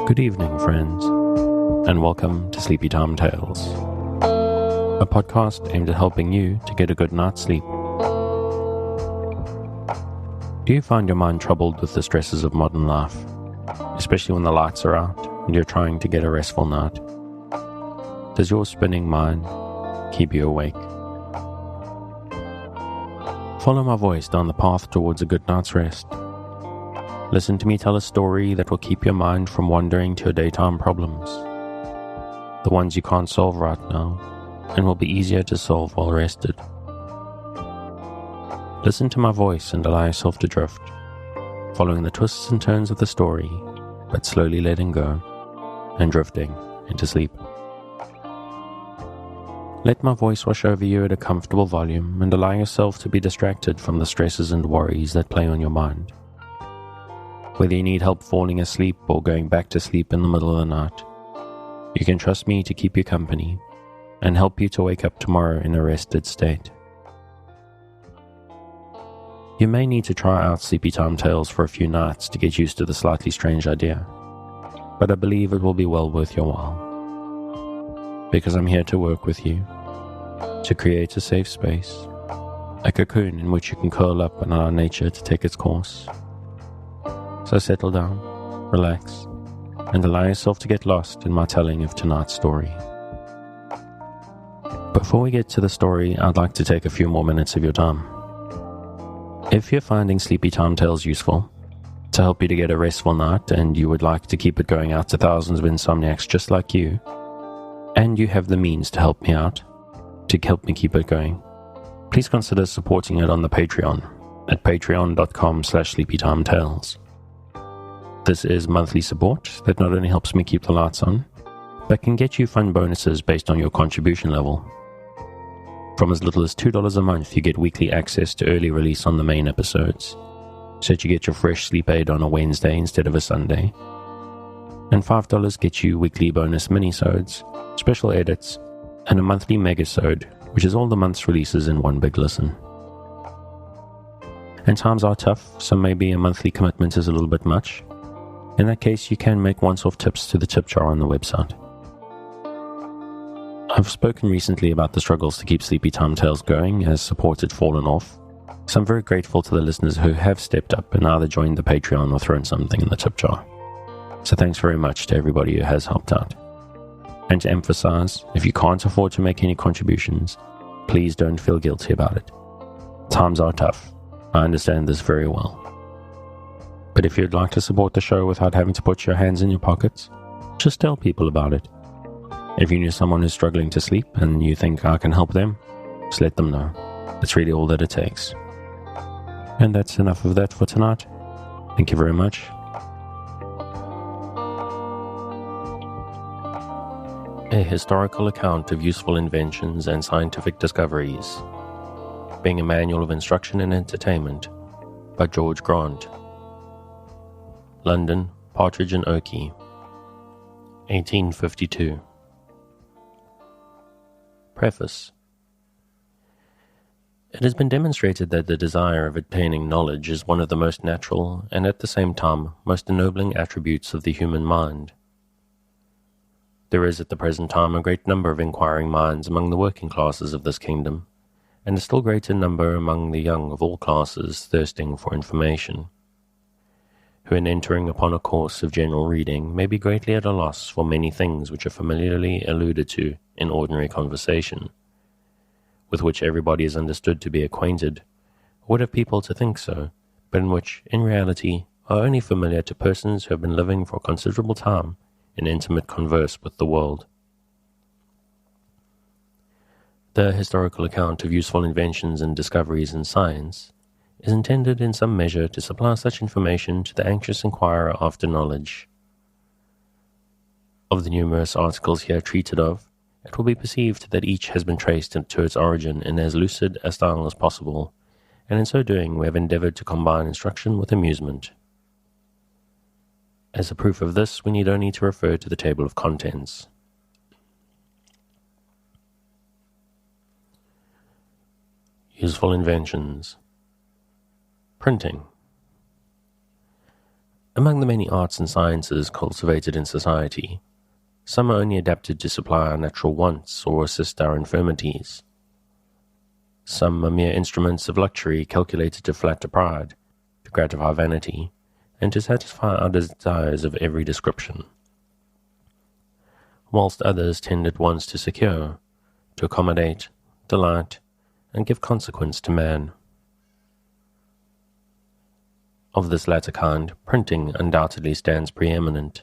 Good evening, friends, and welcome to Sleepy Time Tales, a podcast aimed at helping you to get a good night's sleep. Do you find your mind troubled with the stresses of modern life, especially when the lights are out and you're trying to get a restful night? Does your spinning mind keep you awake? Follow my voice down the path towards a good night's rest. Listen to me tell a story that will keep your mind from wandering to your daytime problems, the ones you can't solve right now and will be easier to solve while rested. Listen to my voice and allow yourself to drift, following the twists and turns of the story, but slowly letting go and drifting into sleep. Let my voice wash over you at a comfortable volume and allow yourself to be distracted from the stresses and worries that play on your mind. Whether you need help falling asleep or going back to sleep in the middle of the night, you can trust me to keep you company and help you to wake up tomorrow in a rested state. You may need to try out Sleepy Time Tales for a few nights to get used to the slightly strange idea, but I believe it will be well worth your while. Because I'm here to work with you, to create a safe space, a cocoon in which you can curl up and allow nature to take its course. So settle down, relax, and allow yourself to get lost in my telling of tonight's story. Before we get to the story, I'd like to take a few more minutes of your time. If you're finding Sleepy Time Tales useful, to help you to get a restful night, and you would like to keep it going out to thousands of insomniacs just like you, and you have the means to help me out, to help me keep it going, please consider supporting it on the Patreon at patreon.com/sleepytimetales. This is monthly support that not only helps me keep the lights on, but can get you fun bonuses based on your contribution level. From as little as $2 a month, you get weekly access to early release on the main episodes, so that you get your fresh sleep aid on a Wednesday instead of a Sunday. And $5 gets you weekly bonus minisodes, special edits, and a monthly megasode, which is all the month's releases in one big listen. And times are tough, so maybe a monthly commitment is a little bit much. In that case, you can make once-off tips to the tip jar on the website. I've spoken recently about the struggles to keep Sleepy Time Tales going as support had fallen off, so I'm very grateful to the listeners who have stepped up and either joined the Patreon or thrown something in the tip jar. So thanks very much to everybody who has helped out. And to emphasize, if you can't afford to make any contributions, please don't feel guilty about it. Times are tough. I understand this very well. But if you'd like to support the show without having to put your hands in your pockets, just tell people about it. If you know someone who's struggling to sleep and you think I can help them, just let them know. That's really all that it takes. And that's enough of that for tonight. Thank you very much. A historical account of useful inventions and scientific discoveries, being a manual of instruction and entertainment, by George Grant. London, Partridge and Oakey, 1852. Preface. It has been demonstrated that the desire of attaining knowledge is one of the most natural and at the same time most ennobling attributes of the human mind. There is at the present time a great number of inquiring minds among the working classes of this kingdom, and a still greater number among the young of all classes thirsting for information, who in entering upon a course of general reading may be greatly at a loss for many things which are familiarly alluded to in ordinary conversation, with which everybody is understood to be acquainted, or would have people to think so, but in which, in reality, are only familiar to persons who have been living for a considerable time in intimate converse with the world. The historical account of useful inventions and discoveries in science is intended in some measure to supply such information to the anxious inquirer after knowledge. Of the numerous articles here treated of, it will be perceived that each has been traced to its origin in as lucid a style as possible, and in so doing we have endeavored to combine instruction with amusement. As a proof of this, we need only to refer to the table of contents. Useful inventions. Printing. Among the many arts and sciences cultivated in society, some are only adapted to supply our natural wants or assist our infirmities. Some are mere instruments of luxury calculated to flatter pride, to gratify vanity, and to satisfy our desires of every description, whilst others tend at once to secure, to accommodate, delight, and give consequence to man. Of this latter kind, printing undoubtedly stands preeminent,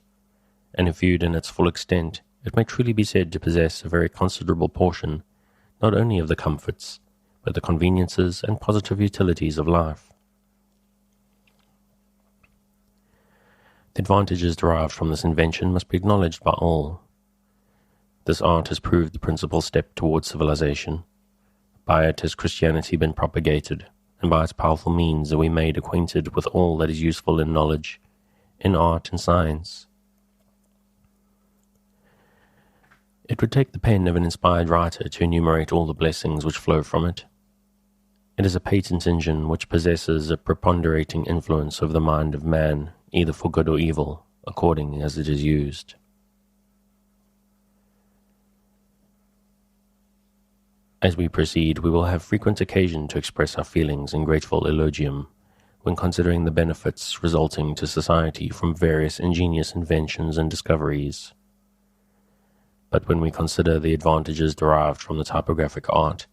and if viewed in its full extent, it may truly be said to possess a very considerable portion, not only of the comforts, but the conveniences and positive utilities of life. The advantages derived from this invention must be acknowledged by all. This art has proved the principal step towards civilization. By it has Christianity been propagated, and by its powerful means are we made acquainted with all that is useful in knowledge, in art and science. It would take the pen of an inspired writer to enumerate all the blessings which flow from it. It is a patent engine which possesses a preponderating influence over the mind of man, either for good or evil, according as it is used. As we proceed, we will have frequent occasion to express our feelings in grateful eulogium when considering the benefits resulting to society from various ingenious inventions and discoveries. But when we consider the advantages derived from the typographic art,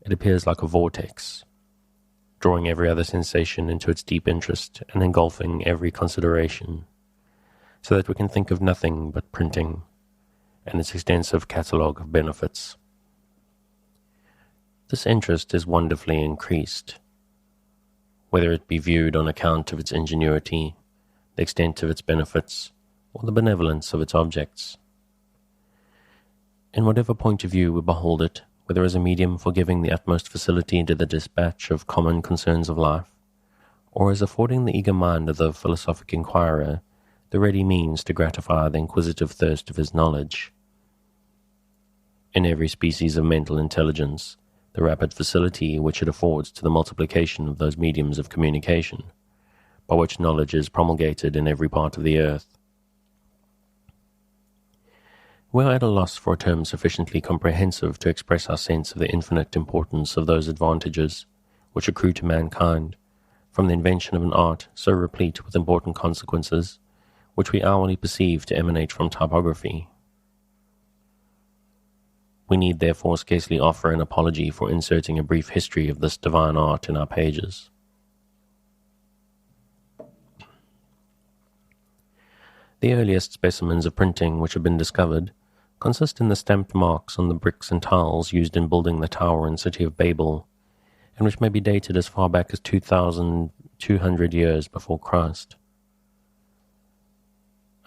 it appears like a vortex, drawing every other sensation into its deep interest and engulfing every consideration, so that we can think of nothing but printing and its extensive catalogue of benefits. This interest is wonderfully increased, whether it be viewed on account of its ingenuity, the extent of its benefits, or the benevolence of its objects. In whatever point of view we behold it, whether as a medium for giving the utmost facility to the dispatch of common concerns of life, or as affording the eager mind of the philosophic inquirer the ready means to gratify the inquisitive thirst of his knowledge. In every species of mental intelligence, the rapid facility which it affords to the multiplication of those mediums of communication, by which knowledge is promulgated in every part of the earth. We are at a loss for a term sufficiently comprehensive to express our sense of the infinite importance of those advantages which accrue to mankind from the invention of an art so replete with important consequences, which we hourly perceive to emanate from typography. We need therefore scarcely offer an apology for inserting a brief history of this divine art in our pages. The earliest specimens of printing which have been discovered consist in the stamped marks on the bricks and tiles used in building the tower and city of Babel, and which may be dated as far back as 2,200 years before Christ.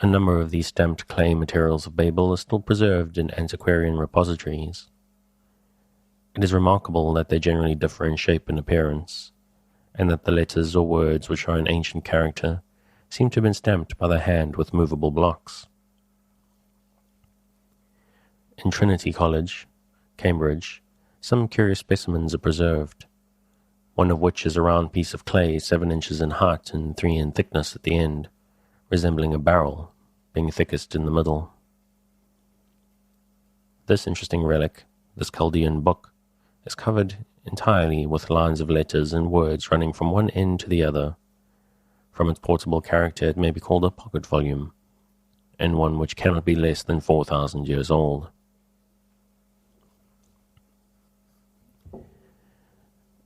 A number of these stamped clay materials of Babel are still preserved in antiquarian repositories. It is remarkable that they generally differ in shape and appearance, and that the letters or words which are in ancient character seem to have been stamped by the hand with movable blocks. In Trinity College, Cambridge, some curious specimens are preserved, one of which is a round piece of clay 7 inches in height and 3 in thickness at the end, resembling a barrel, being thickest in the middle. This interesting relic, this Chaldean book, is covered entirely with lines of letters and words running from one end to the other. From its portable character it may be called a pocket volume, and one which cannot be less than 4,000 years old.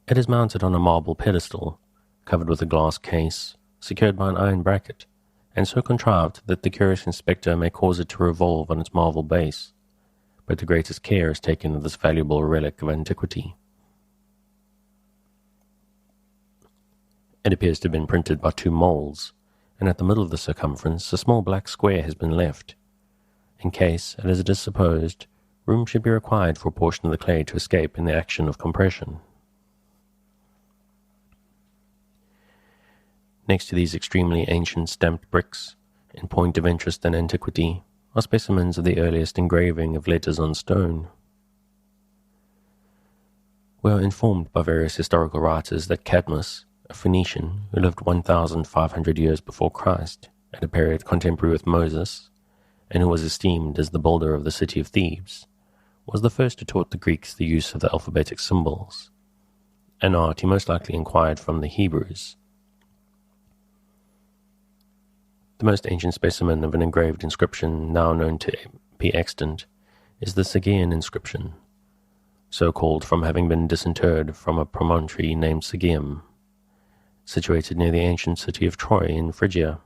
It is mounted on a marble pedestal, covered with a glass case, secured by an iron bracket, and so contrived that the curious inspector may cause it to revolve on its marble base, but the greatest care is taken of this valuable relic of antiquity. It appears to have been printed by 2 moulds, and at the middle of the circumference a small black square has been left, in case, as it is supposed, room should be required for a portion of the clay to escape in the action of compression. Next to these extremely ancient stamped bricks, in point of interest and antiquity, are specimens of the earliest engraving of letters on stone. We are informed by various historical writers that Cadmus, a Phoenician who lived 1,500 years before Christ, at a period contemporary with Moses, and who was esteemed as the builder of the city of Thebes, was the first who taught the Greeks the use of the alphabetic symbols, an art he most likely inquired from the Hebrews. The most ancient specimen of an engraved inscription now known to be extant is the Sigean inscription, so called from having been disinterred from a promontory named Sigeum, situated near the ancient city of Troy in Phrygia.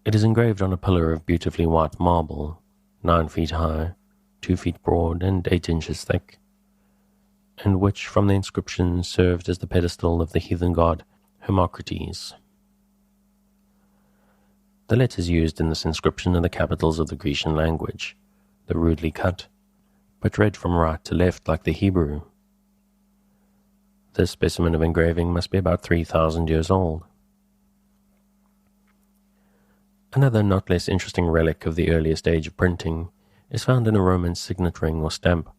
It is engraved on a pillar of beautifully white marble, 9 feet high, 2 feet broad, and 8 inches thick, and which from the inscription served as the pedestal of the heathen god Hermocrates. The letters used in this inscription are the capitals of the Grecian language, though rudely cut, but read from right to left like the Hebrew. This specimen of engraving must be about 3,000 years old. Another not less interesting relic of the earliest age of printing is found in a Roman signet ring or stamp,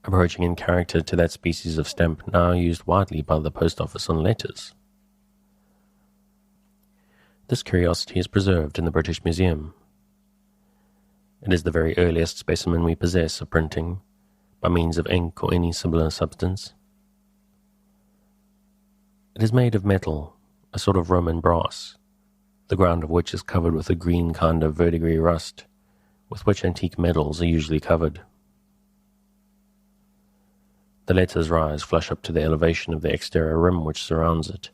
approaching in character to that species of stamp now used widely by the post office on letters. This curiosity is preserved in the British Museum. It is the very earliest specimen we possess of printing, by means of ink or any similar substance. It is made of metal, a sort of Roman brass, the ground of which is covered with a green kind of verdigris rust, with which antique medals are usually covered. The letters rise flush up to the elevation of the exterior rim which surrounds it.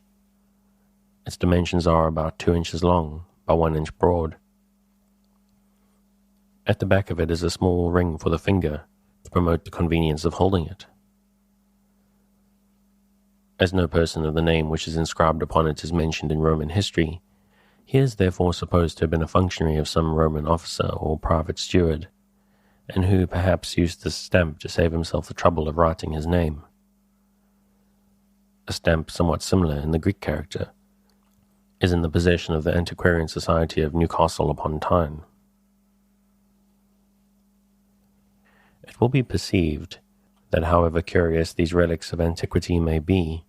Its dimensions are about 2 inches long by 1 inch broad. At the back of it is a small ring for the finger to promote the convenience of holding it. As no person of the name which is inscribed upon it is mentioned in Roman history, he is therefore supposed to have been a functionary of some Roman officer or private steward, and who perhaps used this stamp to save himself the trouble of writing his name. A stamp somewhat similar in the Greek character is in the possession of the Antiquarian Society of Newcastle upon Tyne. It will be perceived that however curious these relics of antiquity may be,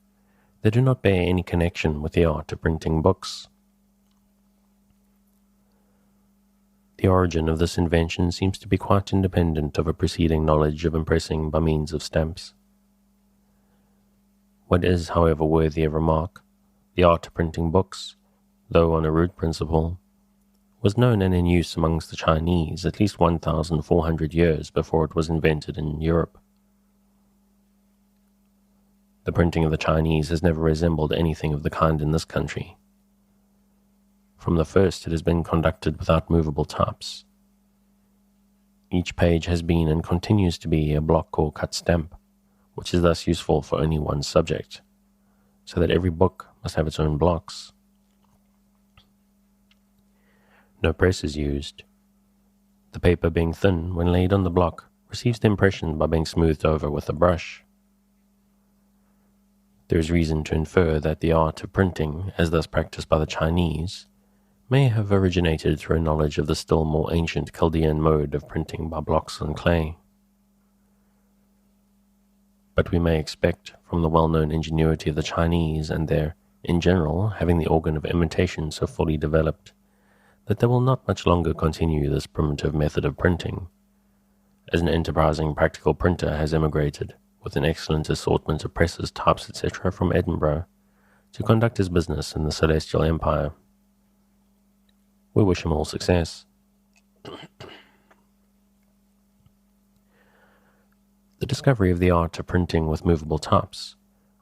they do not bear any connection with the art of printing books. The origin of this invention seems to be quite independent of a preceding knowledge of impressing by means of stamps. What is, however, worthy of remark, the art of printing books, though on a rude principle, was known and in use amongst the Chinese at least 1,400 years before it was invented in Europe. The printing of the Chinese has never resembled anything of the kind in this country. From the first it has been conducted without movable types. Each page has been and continues to be a block or cut stamp, which is thus useful for only one subject, so that every book must have its own blocks. No press is used. The paper being thin, when laid on the block, receives the impression by being smoothed over with a brush. There is reason to infer that the art of printing, as thus practiced by the Chinese, may have originated through a knowledge of the still more ancient Chaldean mode of printing by blocks on clay. But we may expect, from the well-known ingenuity of the Chinese and their, in general, having the organ of imitation so fully developed, that they will not much longer continue this primitive method of printing, as an enterprising practical printer has emigrated, with an excellent assortment of presses, types, etc. from Edinburgh, to conduct his business in the Celestial Empire. We wish him all success. The discovery of the art of printing with movable types,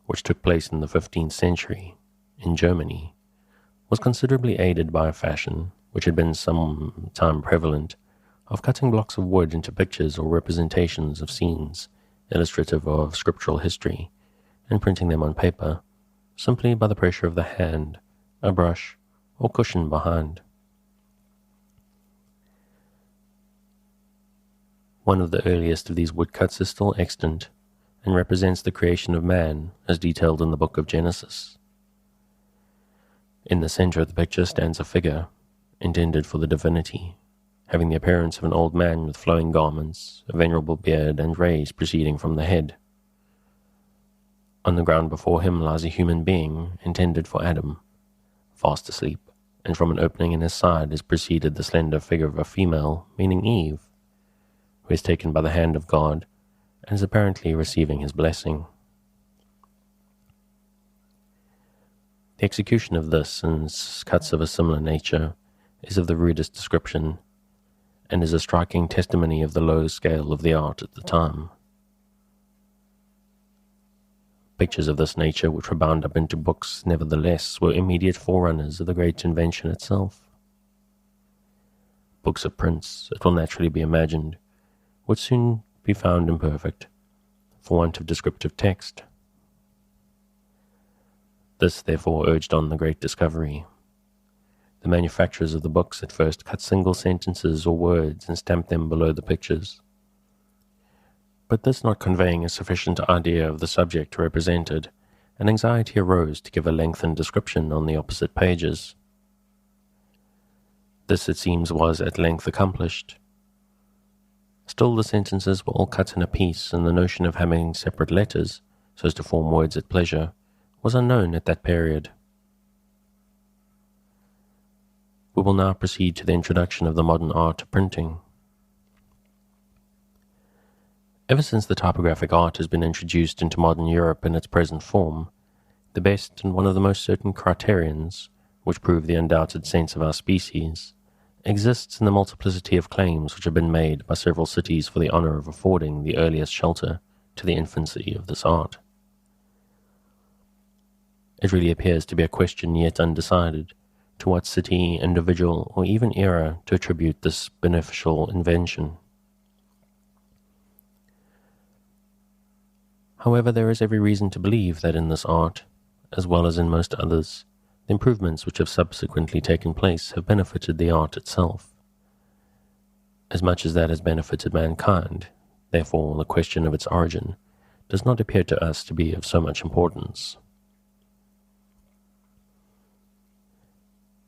which took place in the 15th century in Germany, was considerably aided by a fashion which had been some time prevalent, of cutting blocks of wood into pictures or representations of scenes illustrative of scriptural history, and printing them on paper, simply by the pressure of the hand, a brush, or cushion behind. One of the earliest of these woodcuts is still extant, and represents the creation of man, as detailed in the book of Genesis. In the center of the picture stands a figure, intended for the divinity, having the appearance of an old man with flowing garments, a venerable beard, and rays proceeding from the head. On the ground before him lies a human being intended for Adam, fast asleep, and from an opening in his side is preceded the slender figure of a female, meaning Eve, who is taken by the hand of God and is apparently receiving his blessing. The execution of this and cuts of a similar nature is of the rudest description, and is a striking testimony of the low scale of the art at the time. Pictures of this nature, which were bound up into books, nevertheless, were immediate forerunners of the great invention itself. Books of prints, it will naturally be imagined, would soon be found imperfect, for want of descriptive text. This, therefore, urged on the great discovery. The manufacturers of the books at first cut single sentences or words and stamped them below the pictures. But this not conveying a sufficient idea of the subject represented, an anxiety arose to give a lengthened description on the opposite pages. This, it seems, was at length accomplished. Still the sentences were all cut in a piece, and the notion of having separate letters, so as to form words at pleasure, was unknown at that period. We will now proceed to the introduction of the modern art of printing. Ever since the typographic art has been introduced into modern Europe in its present form, the best and one of the most certain criterions, which prove the undoubted sense of our species, exists in the multiplicity of claims which have been made by several cities for the honor of affording the earliest shelter to the infancy of this art. It really appears to be a question yet undecided, to what city, individual, or even era to attribute this beneficial invention. However, there is every reason to believe that in this art, as well as in most others, the improvements which have subsequently taken place have benefited the art itself, as much as that has benefited mankind. Therefore, the question of its origin does not appear to us to be of so much importance.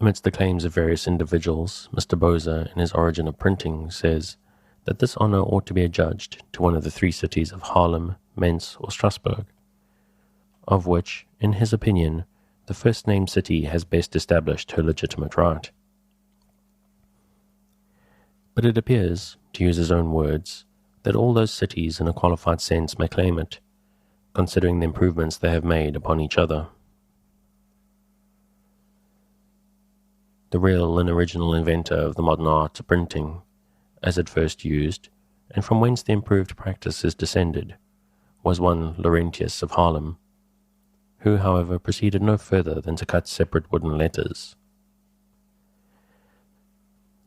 Amidst the claims of various individuals, Mr. Boza, in his Origin of Printing, says that this honor ought to be adjudged to one of the three cities of Haarlem, Mentz, or Strasbourg, of which, in his opinion, the first-named city has best established her legitimate right. But it appears, to use his own words, that all those cities in a qualified sense may claim it, considering the improvements they have made upon each other. The real and original inventor of the modern art of printing, as at first used, and from whence the improved practice is descended, was one Laurentius of Haarlem, who, however, proceeded no further than to cut separate wooden letters.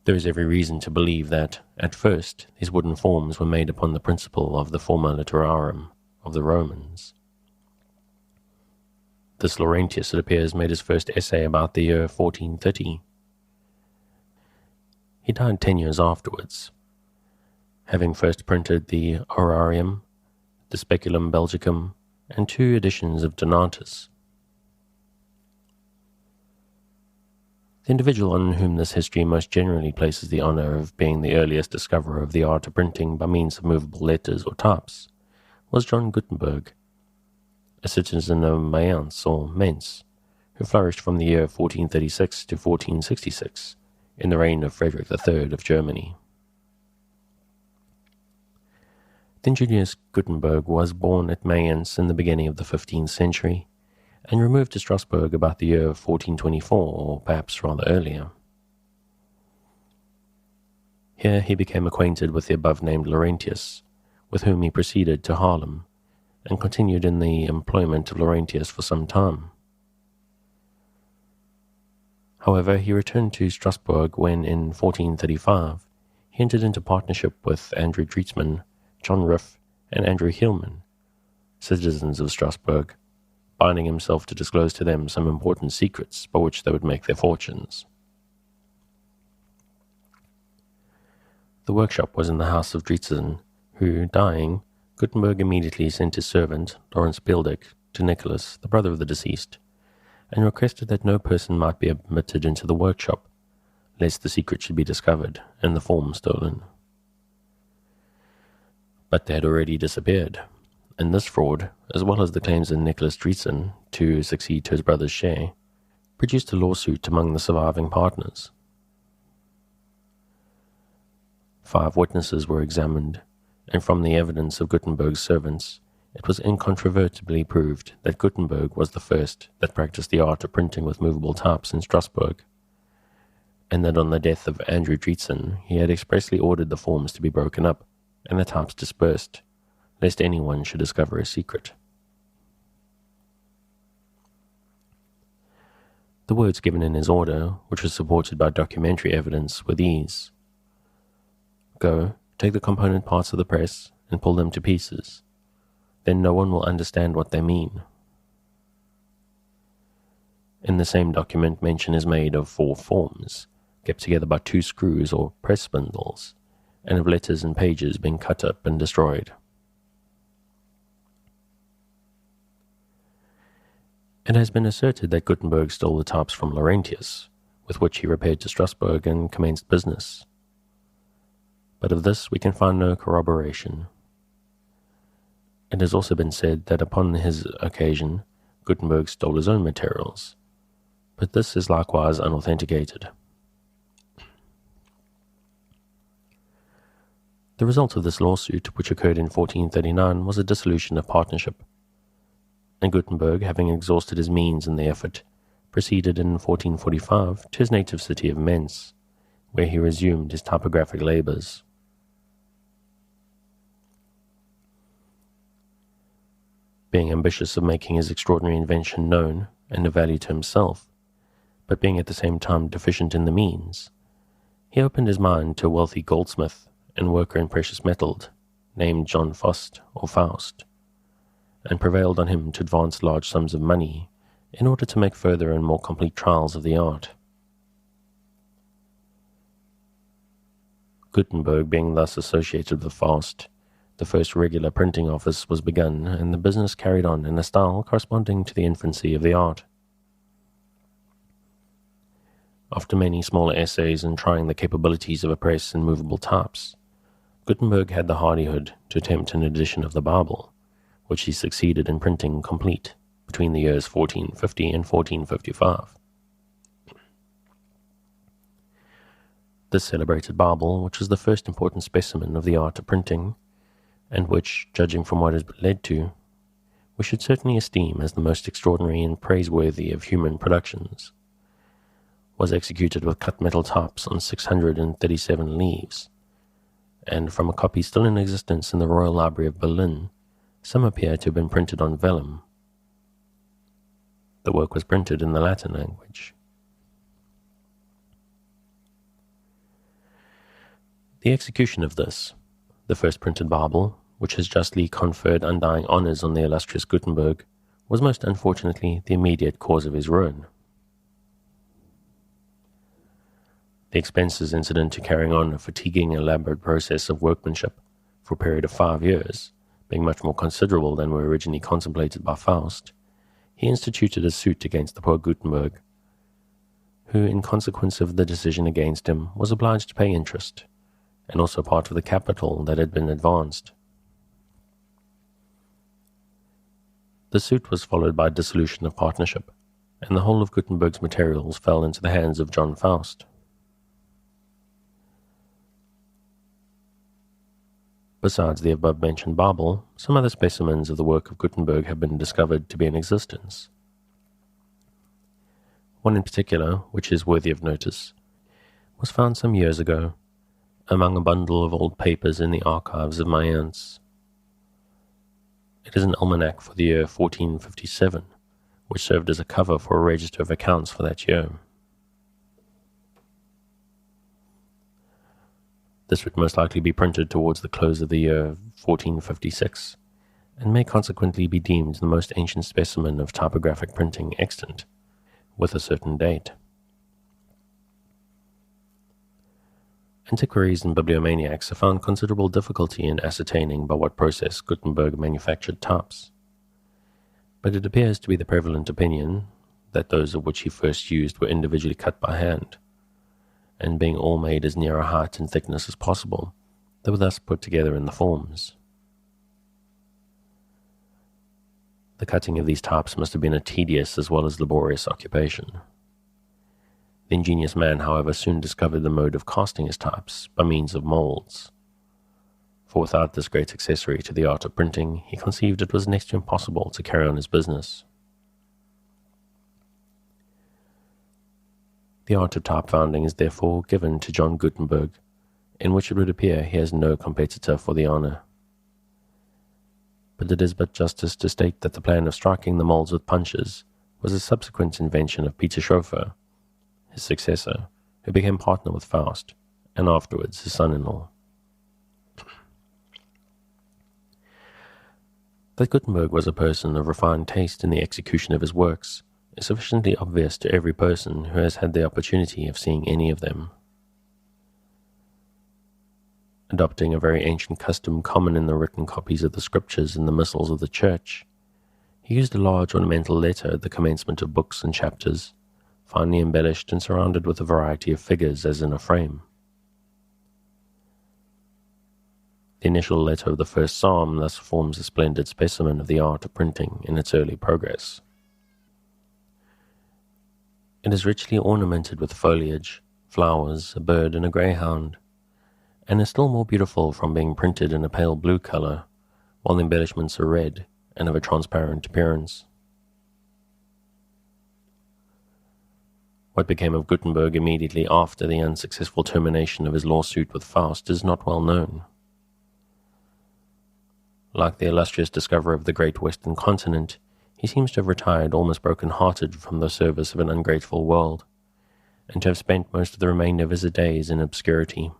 There is every reason to believe that, at first, these wooden forms were made upon the principle of the Forma Literarum of the Romans. This Laurentius, it appears, made his first essay about the year 1430. He died 10 years afterwards, having first printed the Horarium, the Speculum Belgicum, and 2 editions of Donatus. The individual on whom this history most generally places the honor of being the earliest discoverer of the art of printing by means of movable letters or types was John Gutenberg, a citizen of Mayence or Mentz, who flourished from the year 1436 to 1466 in the reign of Frederick III of Germany. Then Julius Gutenberg was born at Mayence in the beginning of the 15th century, and removed to Strasbourg about the year 1424, or perhaps rather earlier. Here he became acquainted with the above-named Laurentius, with whom he proceeded to Haarlem, and continued in the employment of Laurentius for some time. However, he returned to Strasbourg when, in 1435, he entered into partnership with Andrew Drietzmann, John Riff, and Andrew Hillman, citizens of Strasbourg, binding himself to disclose to them some important secrets by which they would make their fortunes. The workshop was in the house of Drietzmann, who, dying, Gutenberg immediately sent his servant, Lawrence Beildeck, to Nicholas, the brother of the deceased, and requested that no person might be admitted into the workshop, lest the secret should be discovered and the form stolen. But they had already disappeared, and this fraud, as well as the claims of Nicholas Driessen to succeed to his brother's share, produced a lawsuit among the surviving partners. 5 witnesses were examined, and from the evidence of Gutenberg's servants, it was incontrovertibly proved that Gutenberg was the first that practiced the art of printing with movable types in Strasbourg, and that on the death of Andrew Driessen he had expressly ordered the forms to be broken up and the types dispersed, lest anyone should discover a secret. The words given in his order, which was supported by documentary evidence, were these: "Go, take the component parts of the press and pull them to pieces. Then no one will understand what they mean." In the same document, mention is made of 4 forms, kept together by 2 screws or press spindles, and of letters and pages being cut up and destroyed. It has been asserted that Gutenberg stole the types from Laurentius, with which he repaired to Strasbourg and commenced business. But of this we can find no corroboration. It has also been said that upon his occasion, Gutenberg stole his own materials, but this is likewise unauthenticated. The result of this lawsuit, which occurred in 1439, was a dissolution of partnership, and Gutenberg, having exhausted his means in the effort, proceeded in 1445 to his native city of Mentz, where he resumed his typographic labours. Being ambitious of making his extraordinary invention known and of value to himself, but being at the same time deficient in the means, he opened his mind to a wealthy goldsmith and worker in precious metals named John Faust, and prevailed on him to advance large sums of money in order to make further and more complete trials of the art. Gutenberg being thus associated with Faust, the first regular printing office was begun, and the business carried on in a style corresponding to the infancy of the art. After many small essays in trying the capabilities of a press and movable types, Gutenberg had the hardihood to attempt an edition of the Bible, which he succeeded in printing complete between the years 1450 and 1455. This celebrated Bible, which was the first important specimen of the art of printing, and which, judging from what it led to, we should certainly esteem as the most extraordinary and praiseworthy of human productions, was executed with cut metal types on 637 leaves, and from a copy still in existence in the Royal Library of Berlin, some appear to have been printed on vellum. The work was printed in the Latin language. The execution of this, the first printed Bible, which has justly conferred undying honours on the illustrious Gutenberg, was most unfortunately the immediate cause of his ruin. The expenses incident to carrying on a fatiguing and elaborate process of workmanship for a period of 5 years, being much more considerable than were originally contemplated by Faust, he instituted a suit against the poor Gutenberg, who, in consequence of the decision against him, was obliged to pay interest, and also part of the capital that had been advanced. The suit was followed by dissolution of partnership, and the whole of Gutenberg's materials fell into the hands of John Faust. Besides the above-mentioned Bible, some other specimens of the work of Gutenberg have been discovered to be in existence. One in particular, which is worthy of notice, was found some years ago among a bundle of old papers in the archives of Mayence. It is an almanac for the year 1457, which served as a cover for a register of accounts for that year. This would most likely be printed towards the close of the year 1456, and may consequently be deemed the most ancient specimen of typographic printing extant, with a certain date. Antiquaries and bibliomaniacs have found considerable difficulty in ascertaining by what process Gutenberg manufactured types, but it appears to be the prevalent opinion that those of which he first used were individually cut by hand, and being all made as near a height and thickness as possible, they were thus put together in the forms. The cutting of these types must have been a tedious as well as laborious occupation. The ingenious man, however, soon discovered the mode of casting his types by means of moulds. For without this great accessory to the art of printing, he conceived it was next to impossible to carry on his business. The art of type founding is therefore given to John Gutenberg, in which it would appear he has no competitor for the honor. But it is but justice to state that the plan of striking the moulds with punches was a subsequent invention of Peter Schoeffer, his successor, who became partner with Faust, and afterwards his son-in-law. That Gutenberg was a person of refined taste in the execution of his works is sufficiently obvious to every person who has had the opportunity of seeing any of them. Adopting a very ancient custom common in the written copies of the scriptures and the missals of the church, he used a large ornamental letter at the commencement of books and chapters, finely embellished and surrounded with a variety of figures as in a frame. The initial letter of the first psalm thus forms a splendid specimen of the art of printing in its early progress. It is richly ornamented with foliage, flowers, a bird, and a greyhound, and is still more beautiful from being printed in a pale blue color, while the embellishments are red and of a transparent appearance. What became of Gutenberg immediately after the unsuccessful termination of his lawsuit with Faust is not well known. Like the illustrious discoverer of the great western continent, he seems to have retired almost broken-hearted from the service of an ungrateful world, and to have spent most of the remainder of his days in obscurity.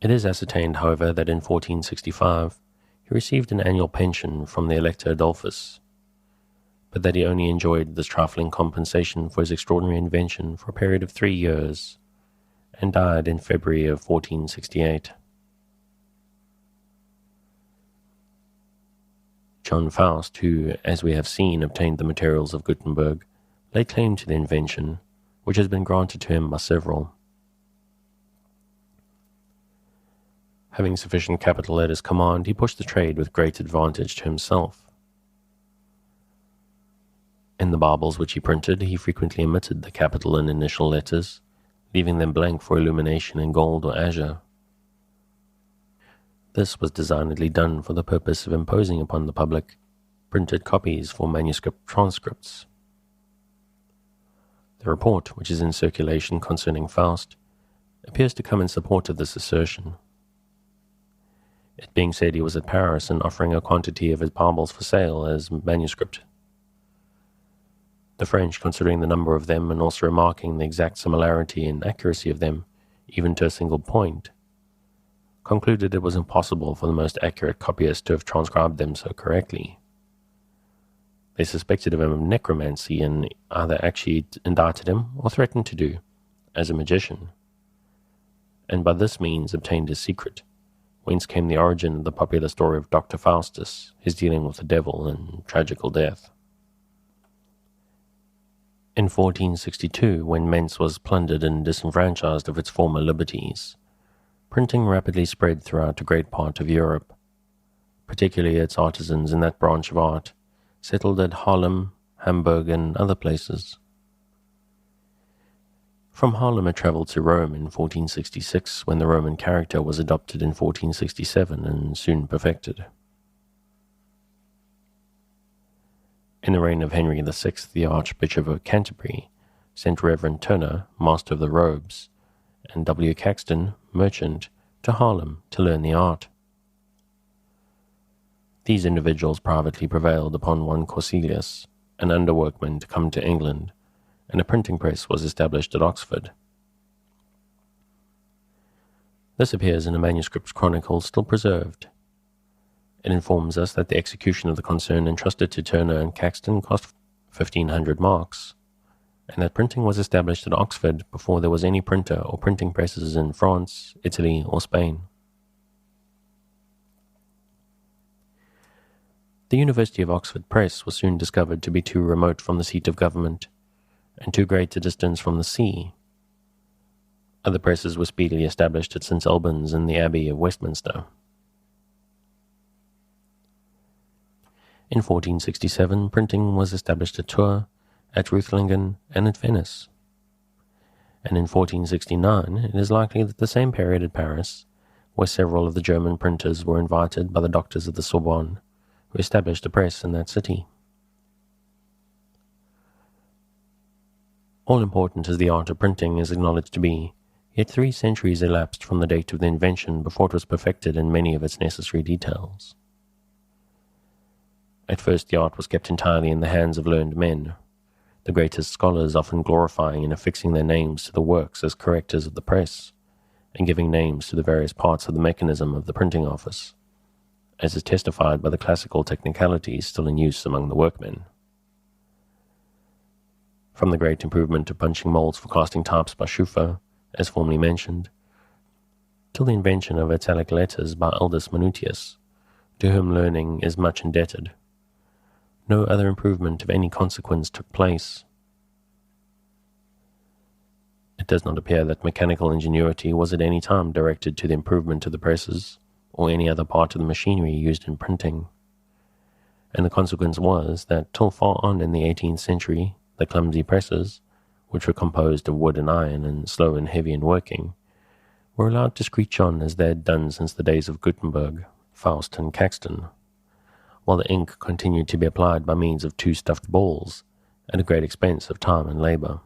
It is ascertained, however, that in 1465 he received an annual pension from the Elector Adolphus, but that he only enjoyed this trifling compensation for his extraordinary invention for a period of 3 years, and died in February of 1468. John Faust, who, as we have seen, obtained the materials of Gutenberg, laid claim to the invention, which has been granted to him by several. Having sufficient capital at his command, he pushed the trade with great advantage to himself. In the Bibles which he printed, he frequently omitted the capital and initial letters, leaving them blank for illumination in gold or azure. This was designedly done for the purpose of imposing upon the public printed copies for manuscript transcripts. The report, which is in circulation concerning Faust, appears to come in support of this assertion. It being said he was at Paris and offering a quantity of his Bibles for sale as manuscript. The French, considering the number of them and also remarking the exact similarity and accuracy of them, even to a single point, concluded it was impossible for the most accurate copyist to have transcribed them so correctly. They suspected him of necromancy and either actually indicted him or threatened to do, as a magician, and by this means obtained his secret, whence came the origin of the popular story of Dr. Faustus, his dealing with the devil and tragical death. In 1462, when Mentz was plundered and disenfranchised of its former liberties, printing rapidly spread throughout a great part of Europe, particularly its artisans in that branch of art, settled at Haarlem, Hamburg, and other places. From Haarlem it travelled to Rome in 1466, when the Roman character was adopted in 1467 and soon perfected. In the reign of Henry VI, the Archbishop of Canterbury sent Reverend Turner, Master of the Robes, and W. Caxton, merchant, to Haarlem to learn the art. These individuals privately prevailed upon one Corselius, an underworkman, to come to England, and a printing press was established at Oxford. This appears in a manuscript chronicle still preserved. It informs us that the execution of the concern entrusted to Turner and Caxton cost 1,500 marks, and that printing was established at Oxford before there was any printer or printing presses in France, Italy, or Spain. The University of Oxford Press was soon discovered to be too remote from the seat of government, and too great a distance from the sea. Other presses were speedily established at St. Albans and the Abbey of Westminster. In 1467, printing was established at Tours, at Reutlingen, and at Venice. And in 1469, it is likely that the same period at Paris, where several of the German printers were invited by the doctors of the Sorbonne, who established a press in that city. All important as the art of printing is acknowledged to be, yet 3 centuries elapsed from the date of the invention before it was perfected in many of its necessary details. At first the art was kept entirely in the hands of learned men, the greatest scholars often glorifying and affixing their names to the works as correctors of the press, and giving names to the various parts of the mechanism of the printing office, as is testified by the classical technicalities still in use among the workmen. From the great improvement of punching molds for casting types by Schoeffer, as formerly mentioned, till the invention of italic letters by Aldus Manutius, to whom learning is much indebted, no other improvement of any consequence took place. It does not appear that mechanical ingenuity was at any time directed to the improvement of the presses, or any other part of the machinery used in printing, and the consequence was that till far on in the 18th century, the clumsy presses, which were composed of wood and iron and slow and heavy in working, were allowed to screech on as they had done since the days of Gutenberg, Faust, and Caxton, while the ink continued to be applied by means of 2 stuffed balls, at a great expense of time and labour.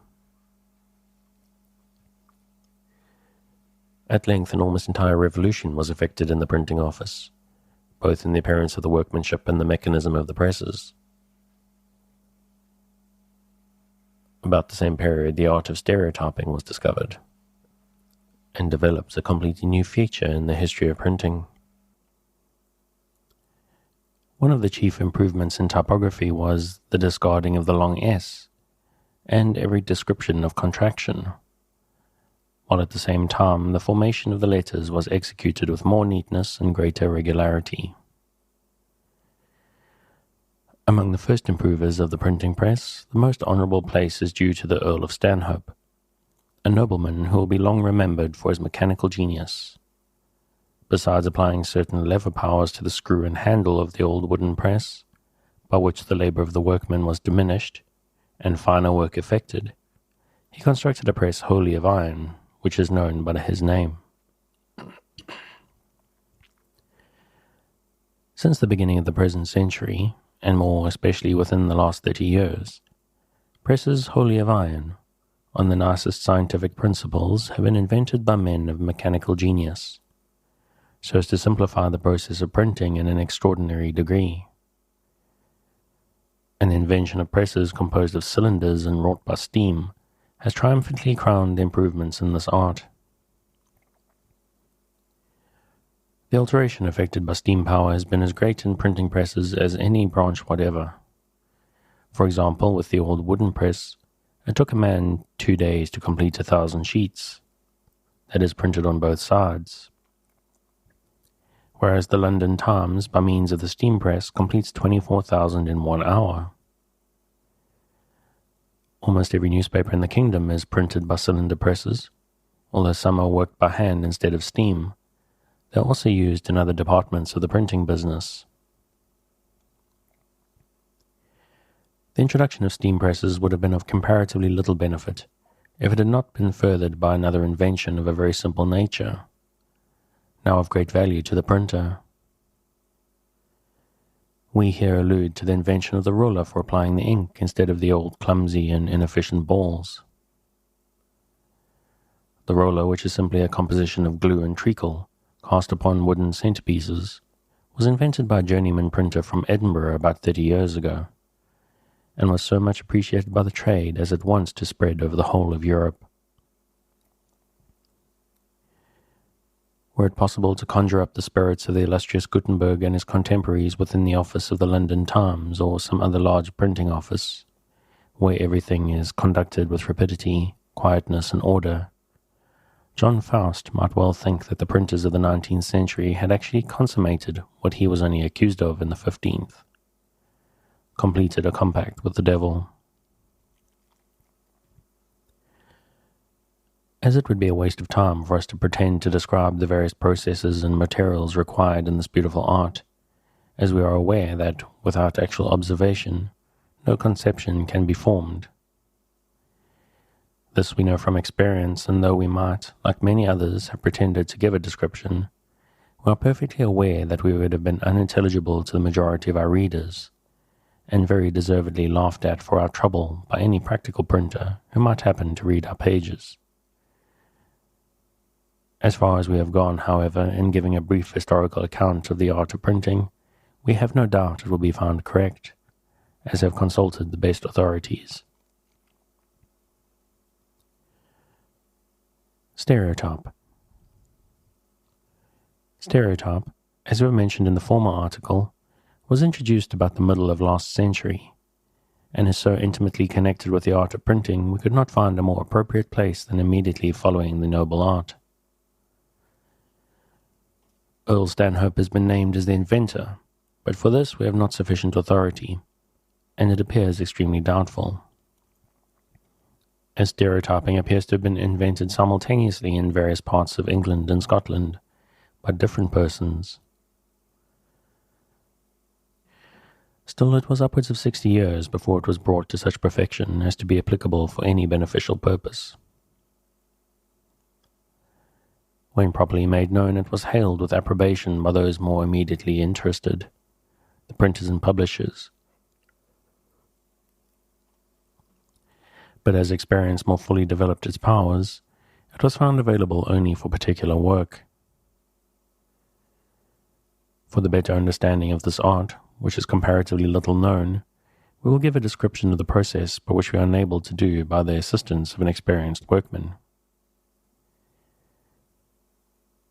At length an almost entire revolution was effected in the printing office, both in the appearance of the workmanship and the mechanism of the presses. About the same period the art of stereotyping was discovered, and develops a completely new feature in the history of printing. One of the chief improvements in typography was the discarding of the long S, and every description of contraction, while at the same time the formation of the letters was executed with more neatness and greater regularity. Among the first improvers of the printing press, the most honourable place is due to the Earl of Stanhope, a nobleman who will be long remembered for his mechanical genius. Besides applying certain lever powers to the screw and handle of the old wooden press, by which the labour of the workmen was diminished, and finer work effected, he constructed a press wholly of iron, which is known by his name. Since the beginning of the present century, and more especially within the last 30 years, presses wholly of iron, on the nicest scientific principles, have been invented by men of mechanical genius, so as to simplify the process of printing in an extraordinary degree. And the invention of presses composed of cylinders and wrought by steam has triumphantly crowned the improvements in this art. The alteration effected by steam power has been as great in printing presses as any branch whatever. For example, with the old wooden press, it took a man 2 days to complete 1,000 sheets, that is, printed on both sides, whereas the London Times, by means of the steam press, completes 24,000 in 1 hour. Almost every newspaper in the kingdom is printed by cylinder presses, although some are worked by hand instead of steam. They are also used in other departments of the printing business. The introduction of steam presses would have been of comparatively little benefit if it had not been furthered by another invention of a very simple nature, now of great value to the printer. We here allude to the invention of the roller for applying the ink instead of the old clumsy and inefficient balls. The roller, which is simply a composition of glue and treacle cast upon wooden centerpieces, was invented by a journeyman printer from Edinburgh about 30 years ago, and was so much appreciated by the trade as at once to spread over the whole of Europe. Were it possible to conjure up the spirits of the illustrious Gutenberg and his contemporaries within the office of the London Times or some other large printing office, where everything is conducted with rapidity, quietness, and order, John Faust might well think that the printers of the 19th century had actually consummated what he was only accused of in the 15th, completed a compact with the devil. As it would be a waste of time for us to pretend to describe the various processes and materials required in this beautiful art, as we are aware that, without actual observation, no conception can be formed. This we know from experience, and though we might, like many others, have pretended to give a description, we are perfectly aware that we would have been unintelligible to the majority of our readers, and very deservedly laughed at for our trouble by any practical printer who might happen to read our pages. As far as we have gone, however, in giving a brief historical account of the art of printing, we have no doubt it will be found correct, as have consulted the best authorities. Stereotype. Stereotype, as we have mentioned in the former article, was introduced about the middle of last century, and is so intimately connected with the art of printing we could not find a more appropriate place than immediately following the noble art. Earl Stanhope has been named as the inventor, but for this we have not sufficient authority, and it appears extremely doubtful, as stereotyping appears to have been invented simultaneously in various parts of England and Scotland by different persons. Still, it was upwards of 60 years before it was brought to such perfection as to be applicable for any beneficial purpose. When properly made known, it was hailed with approbation by those more immediately interested, the printers and publishers. But as experience more fully developed its powers, it was found available only for particular work. For the better understanding of this art, which is comparatively little known, we will give a description of the process by which we are enabled to do by the assistance of an experienced workman.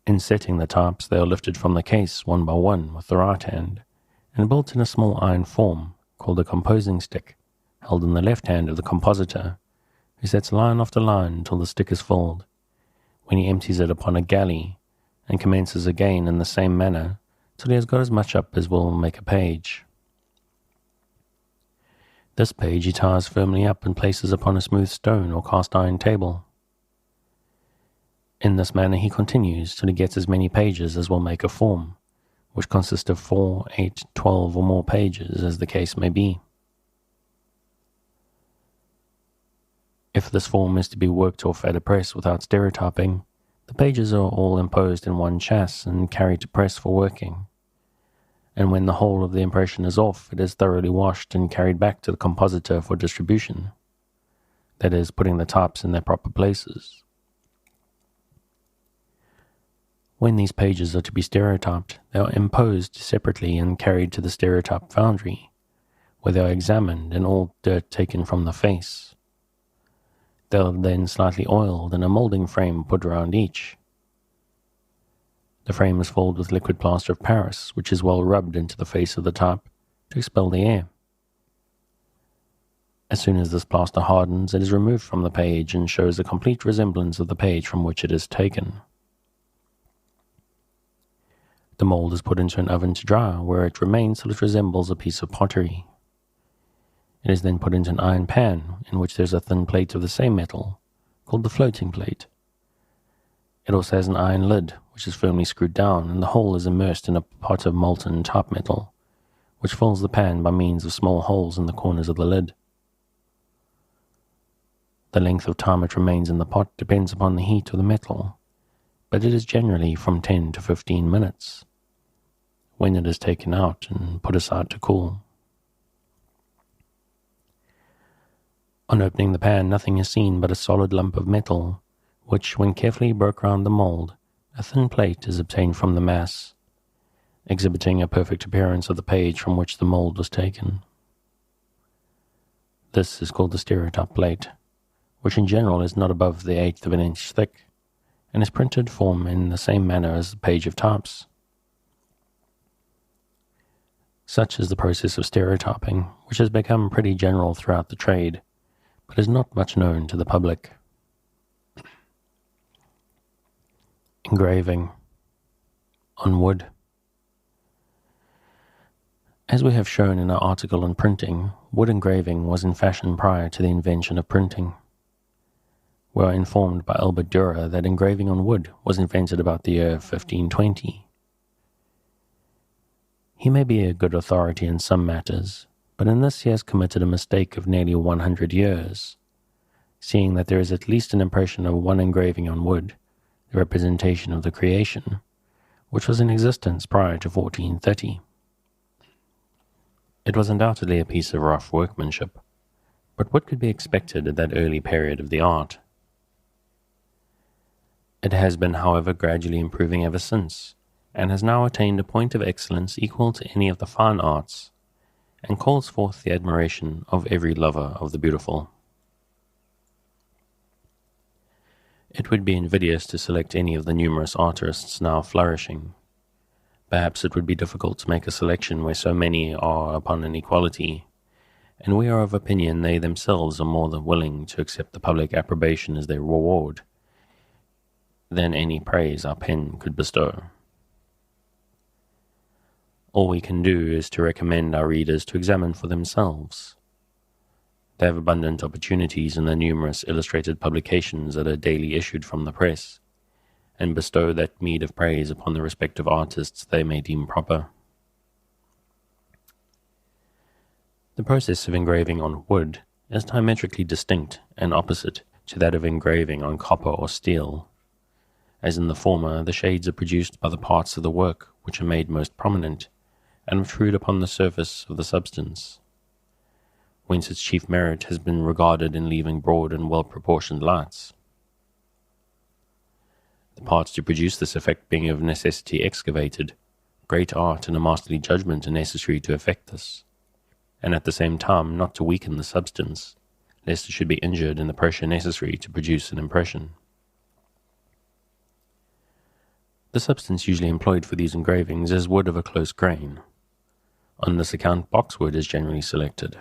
In setting the types, they are lifted from the case one by one with the right hand, and built in a small iron form called a composing stick, held in the left hand of the compositor, who sets line after line until the stick is filled, when he empties it upon a galley, and commences again in the same manner till he has got as much up as will make a page. This page he ties firmly up and places upon a smooth stone or cast iron table. In this manner he continues till he gets as many pages as will make a form, which consists of 4, 8, 12 or more pages, as the case may be. If this form is to be worked off at a press without stereotyping, the pages are all imposed in one chasse and carried to press for working, and when the whole of the impression is off, it is thoroughly washed and carried back to the compositor for distribution, that is, putting the types in their proper places. When these pages are to be stereotyped, they are imposed separately and carried to the stereotype foundry, where they are examined and all dirt taken from the face. They are then slightly oiled and a moulding frame put round each. The frame is filled with liquid plaster of Paris, which is well rubbed into the face of the type to expel the air. As soon as this plaster hardens, it is removed from the page and shows a complete resemblance of the page from which it is taken. The mould is put into an oven to dry, where it remains till it resembles a piece of pottery. It is then put into an iron pan, in which there is a thin plate of the same metal, called the floating plate. It also has an iron lid, which is firmly screwed down, and the whole is immersed in a pot of molten type metal, which fills the pan by means of small holes in the corners of the lid. The length of time it remains in the pot depends upon the heat of the metal, but it is generally from 10 to 15 minutes, when it is taken out and put aside to cool. On opening the pan, nothing is seen but a solid lump of metal, which, when carefully broke round the mould, a thin plate is obtained from the mass, exhibiting a perfect appearance of the page from which the mould was taken. This is called the stereotype plate, which in general is not above the 1/8 of an inch thick, and is printed form in the same manner as the page of types. Such is the process of stereotyping, which has become pretty general throughout the trade, but is not much known to the public. Engraving on wood. As we have shown in our article on printing, wood engraving was in fashion prior to the invention of printing. We are informed by Albert Dürer that engraving on wood was invented about the year 1520. He may be a good authority in some matters, but in this he has committed a mistake of nearly 100 years, seeing that there is at least an impression of one engraving on wood, the representation of the creation, which was in existence prior to 1430. It was undoubtedly a piece of rough workmanship, but what could be expected at that early period of the art? It has been, however, gradually improving ever since, and has now attained a point of excellence equal to any of the fine arts, and calls forth the admiration of every lover of the beautiful. It would be invidious to select any of the numerous artists now flourishing. Perhaps it would be difficult to make a selection where so many are upon an equality, and we are of opinion they themselves are more than willing to accept the public approbation as their reward than any praise our pen could bestow. All we can do is to recommend our readers to examine for themselves. They have abundant opportunities in the numerous illustrated publications that are daily issued from the press, and bestow that meed of praise upon the respective artists they may deem proper. The process of engraving on wood is diametrically distinct and opposite to that of engraving on copper or steel. As in the former, the shades are produced by the parts of the work which are made most prominent, and obtrude upon the surface of the substance, whence its chief merit has been regarded in leaving broad and well-proportioned lights. The parts to produce this effect being of necessity excavated, great art and a masterly judgment are necessary to effect this, and at the same time not to weaken the substance, lest it should be injured in the pressure necessary to produce an impression. The substance usually employed for these engravings is wood of a close grain. On this account, boxwood is generally selected.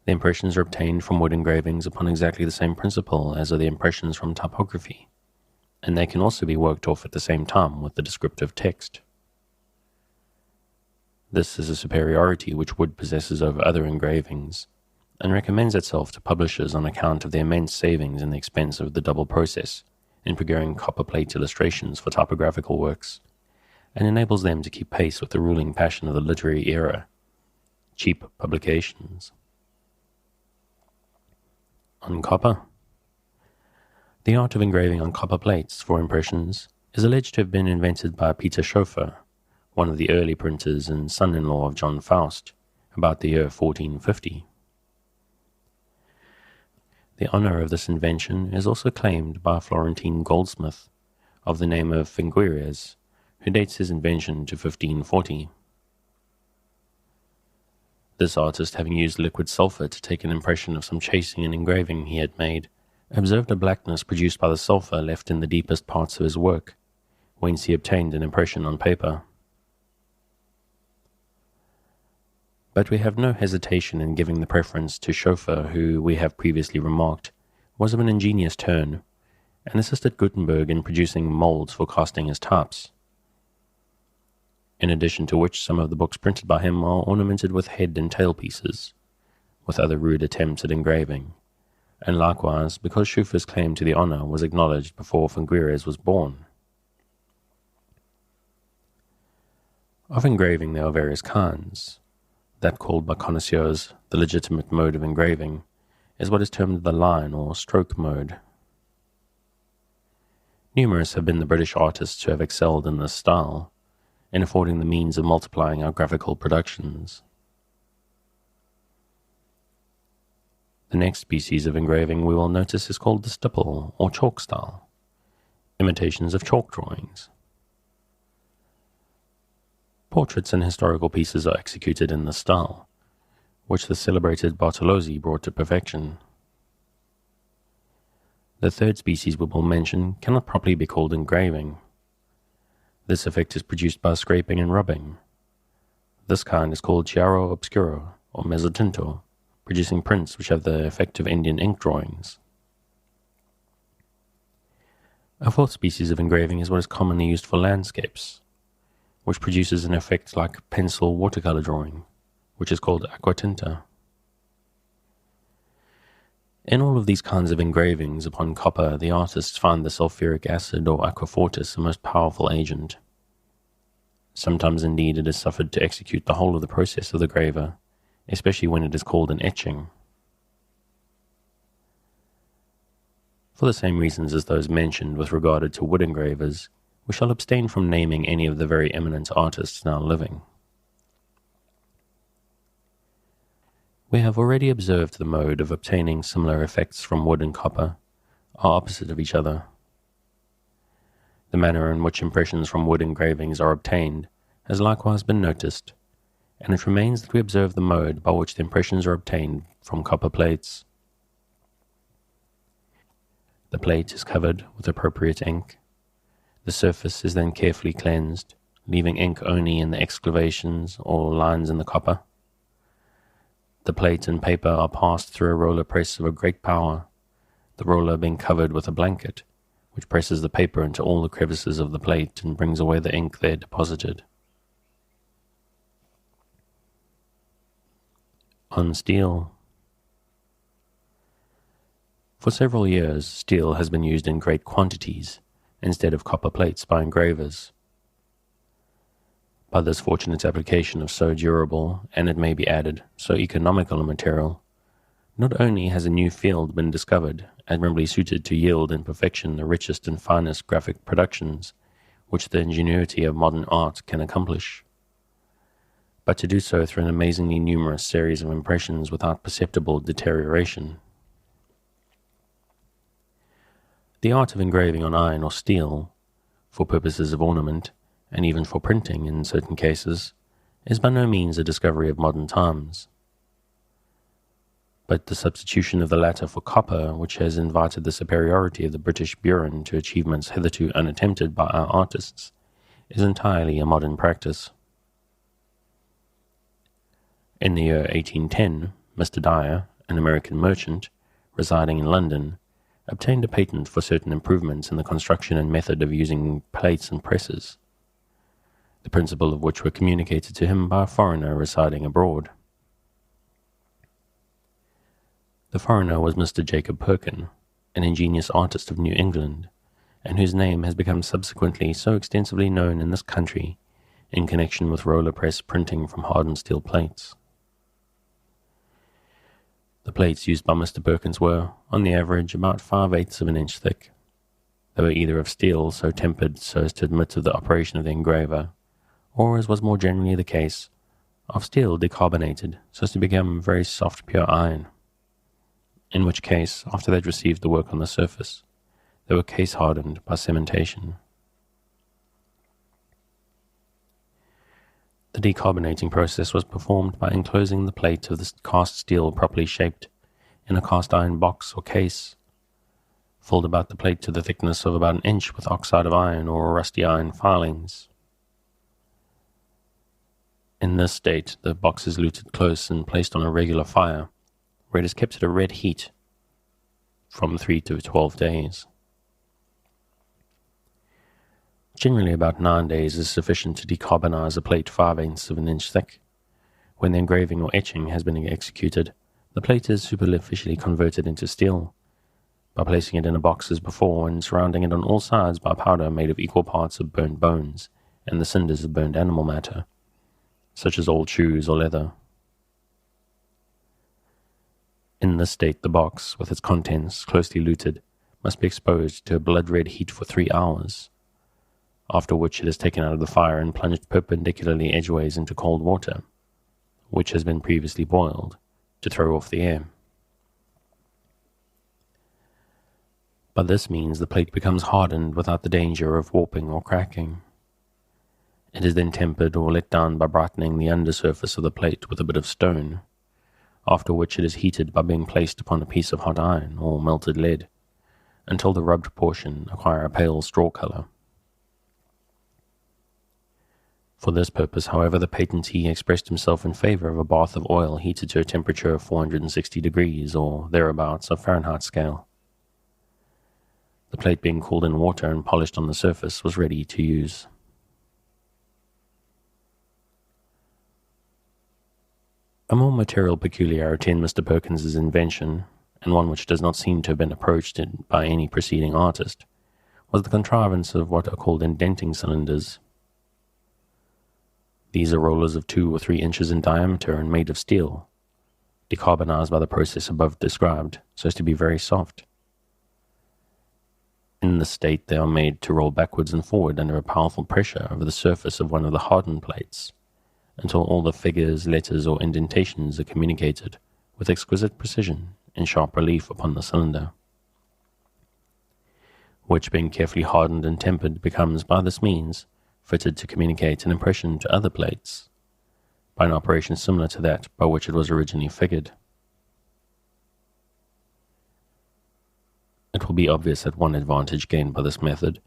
The impressions are obtained from wood engravings upon exactly the same principle as are the impressions from typography, and they can also be worked off at the same time with the descriptive text. This is a superiority which wood possesses over other engravings, and recommends itself to publishers on account of the immense savings in the expense of the double process in procuring copperplate illustrations for typographical works, and enables them to keep pace with the ruling passion of the literary era, cheap publications. On copper. The art of engraving on copper plates for impressions is alleged to have been invented by Peter Schoeffer, one of the early printers and son-in-law of John Faust, about the year 1450. The honor of this invention is also claimed by a Florentine goldsmith of the name of Finguires, who dates his invention to 1540. This artist, having used liquid sulphur to take an impression of some chasing and engraving he had made, observed a blackness produced by the sulphur left in the deepest parts of his work, whence he obtained an impression on paper. But we have no hesitation in giving the preference to Schoeffer, who, we have previously remarked, was of an ingenious turn, and assisted Gutenberg in producing moulds for casting his types, in addition to which some of the books printed by him are ornamented with head and tail pieces, with other rude attempts at engraving, and likewise because Schoeffer's claim to the honor was acknowledged before Finguires was born. Of engraving there are various kinds. That called by connoisseurs the legitimate mode of engraving is what is termed the line or stroke mode. Numerous have been the British artists who have excelled in this style, in affording the means of multiplying our graphical productions. The next species of engraving we will notice is called the stipple or chalk style, imitations of chalk drawings. Portraits and historical pieces are executed in this style, which the celebrated Bartolozzi brought to perfection. The third species we will mention cannot properly be called engraving. This effect is produced by scraping and rubbing. This kind is called chiaro obscuro or mezzotinto, producing prints which have the effect of Indian ink drawings. A fourth species of engraving is what is commonly used for landscapes, which produces an effect like pencil watercolor drawing, which is called aquatinta. In all of these kinds of engravings upon copper, the artists find the sulfuric acid or aquafortis a most powerful agent. Sometimes indeed it is suffered to execute the whole of the process of the graver, especially when it is called an etching. For the same reasons as those mentioned with regard to wood engravers, we shall abstain from naming any of the very eminent artists now living. We have already observed the mode of obtaining similar effects from wood and copper are opposite of each other. The manner in which impressions from wood engravings are obtained has likewise been noticed, and it remains that we observe the mode by which the impressions are obtained from copper plates. The plate is covered with appropriate ink. The surface is then carefully cleansed, leaving ink only in the excavations or lines in the copper. The plate and paper are passed through a roller press of a great power, the roller being covered with a blanket, which presses the paper into all the crevices of the plate and brings away the ink there deposited. On steel. For several years, steel has been used in great quantities instead of copper plates by engravers. By this fortunate application of so durable, and it may be added, so economical a material, not only has a new field been discovered, admirably suited to yield in perfection the richest and finest graphic productions which the ingenuity of modern art can accomplish, but to do so through an amazingly numerous series of impressions without perceptible deterioration. The art of engraving on iron or steel, for purposes of ornament, and even for printing in certain cases, is by no means a discovery of modern times. But the substitution of the latter for copper, which has invited the superiority of the British burin to achievements hitherto unattempted by our artists, is entirely a modern practice. In the year 1810, Mr. Dyer, an American merchant, residing in London, obtained a patent for certain improvements in the construction and method of using plates and presses, the principle of which were communicated to him by a foreigner residing abroad. The foreigner was Mr. Jacob Perkin, an ingenious artist of New England, and whose name has become subsequently so extensively known in this country in connection with roller press printing from hardened steel plates. The plates used by Mr. Perkins were, on the average, about 5/8 of an inch thick. They were either of steel so tempered so as to admit of the operation of the engraver, or, as was more generally the case, of steel decarbonated so as to become very soft pure iron, in which case, after they had received the work on the surface, they were case-hardened by cementation. The decarbonating process was performed by enclosing the plate of the cast steel properly shaped in a cast iron box or case, filled about the plate to the thickness of about an inch with oxide of iron or rusty iron filings. In this state, the box is luted close and placed on a regular fire, where it is kept at a red heat from 3 to 12 days. Generally about 9 days is sufficient to decarbonize a plate 5/8 of an inch thick. When the engraving or etching has been executed, the plate is superficially converted into steel, by placing it in a box as before and surrounding it on all sides by powder made of equal parts of burnt bones and the cinders of burnt animal matter, such as old shoes or leather. In this state the box, with its contents closely luted, must be exposed to a blood-red heat for 3 hours, after which it is taken out of the fire and plunged perpendicularly edgeways into cold water, which has been previously boiled, to throw off the air. By this means the plate becomes hardened without the danger of warping or cracking. It is then tempered or let down by brightening the undersurface of the plate with a bit of stone, after which it is heated by being placed upon a piece of hot iron or melted lead, until the rubbed portion acquire a pale straw color. For this purpose, however, the patentee expressed himself in favor of a bath of oil heated to a temperature of 460 degrees or thereabouts of Fahrenheit scale. The plate being cooled in water and polished on the surface was ready to use. A more material peculiarity in Mr. Perkins's invention, and one which does not seem to have been approached by any preceding artist, was the contrivance of what are called indenting cylinders. These are rollers of 2 or 3 inches in diameter and made of steel, decarbonized by the process above described, so as to be very soft. In this state, they are made to roll backwards and forward under a powerful pressure over the surface of one of the hardened plates, until all the figures, letters, or indentations are communicated with exquisite precision in sharp relief upon the cylinder, which, being carefully hardened and tempered, becomes, by this means, fitted to communicate an impression to other plates, by an operation similar to that by which it was originally figured. It will be obvious that one advantage gained by this method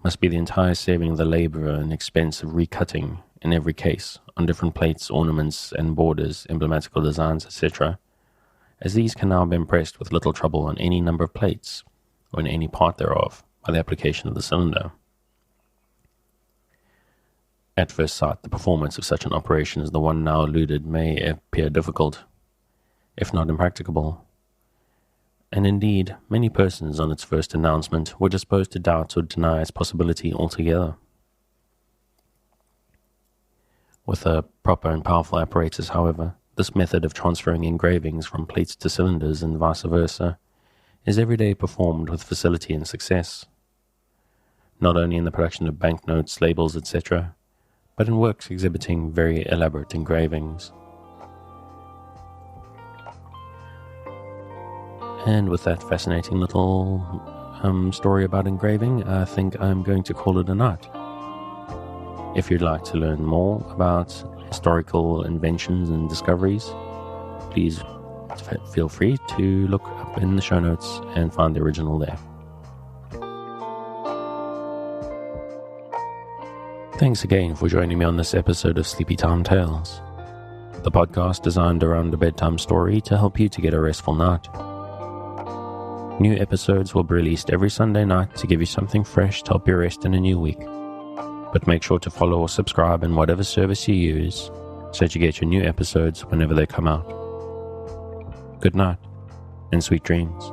must be the entire saving of the labor and expense of recutting, in every case, on different plates, ornaments, and borders, emblematical designs, etc., as these can now be impressed with little trouble on any number of plates, or in any part thereof, by the application of the cylinder. At first sight, the performance of such an operation as the one now alluded may appear difficult, if not impracticable, and indeed many persons on its first announcement were disposed to doubt or deny its possibility altogether. With a proper and powerful apparatus, however, this method of transferring engravings from plates to cylinders and vice versa is every day performed with facility and success, not only in the production of banknotes, labels, etc., but in works exhibiting very elaborate engravings. And with that fascinating little story about engraving, I think I'm going to call it a night. If you'd like to learn more about historical inventions and discoveries, please feel free to look up in the show notes and find the original there. Thanks again for joining me on this episode of Sleepy Time Tales, the podcast designed around a bedtime story to help you to get a restful night. New episodes will be released every Sunday night to give you something fresh to help you rest in a new week. But make sure to follow or subscribe in whatever service you use so that you get your new episodes whenever they come out. Good night and sweet dreams.